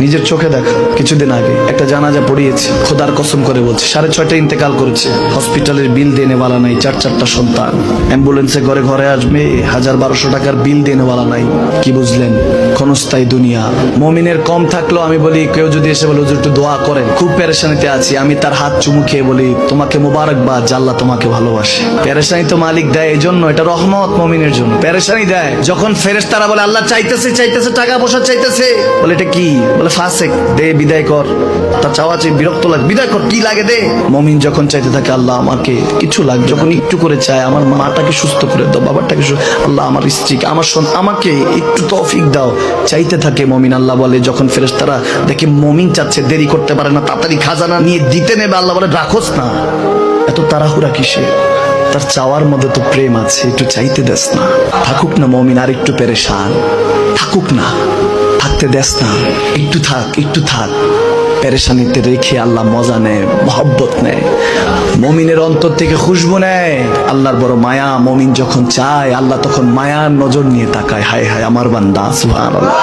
নিজের চোখে দেখা কিছুদিন আগে একটা জানাজা পড়িয়েছে, খোদার কসম করে বলছে 6:30 ইন্তেকাল করেছে। হসপিটালের বিল দেনে वाला নাই, 4-4টা সন্তান, অ্যাম্বুলেন্সে ঘরে ঘরে আসবে, 1000-1200 টাকার বিল দেনে वाला নাই। কি বুঝলেন? ক্ষণস্থায়ী দুনিয়া। মুমিনের কম থাকলেও আমি বলি, কেউ যদি এসে বলে হুজুর একটু দোয়া করেন, খুব পেরেশানিতে আছি, আমি তার হাত চুমু খেয়ে বলি তোমাকে মোবারকবাদ, আল্লাহ তোমাকে ভালোবাসে। পেরেশানি তো মালিক দেয়, এই জন্য এটা রহমত মুমিনের জন্য। পেরেশানি দেয় যখন ফেরেশতারা বলে আল্লাহ চাইতেছে টাকা পয়সা চাইতেছে, বলে এটা কি? বলে ফাসেক, দে বিদায় কর। তার চাওয়া চেয়ে বিরক্ত লাগে, বিদায় কর, কি লাগে দে। মুমিন যখন চাইতে থাকে আল্লাহ আমাকে কিছু লাগে, যখন একটু করে চায় আমার মাটাকে সুস্থ করে দাও, বাবাটাকে আল্লাহ আমার স্ত্রীকে আমার আমাকে একটু তৌফিক দাও, চাইতে থাকে মুমিন। আল্লাহ বলে যখন ফেরেশতারা দেখে মুমিন চাচ্ছে, দেরি করতে পারে না, তাড়াতাড়ি খাজানা নিয়ে দিতে নেবে, আল্লাহ বলে রাখোস না, এত তাড়াহুড়া কিসে? তার চাওয়ার মধ্যে তো প্রেম আছে, একটু চাইতে দেস না। থাকুক না মুমিন আর একটু পেরেশান, থাকুক না, থাকতে দেস না, একটু থাক, একটু থাক। পেরেশানিতে রেখে আল্লাহ মজা নেয়, মহব্বত নেয়, মুমিনের অন্তর থেকে খুশবু নেয়। আল্লাহর বড় মায়া, মুমিন যখন চায় আল্লাহ তখন মায়ার নজর নিয়ে তাকায়, হায় হায় আমার বান্দা, সুবহানাল্লাহ।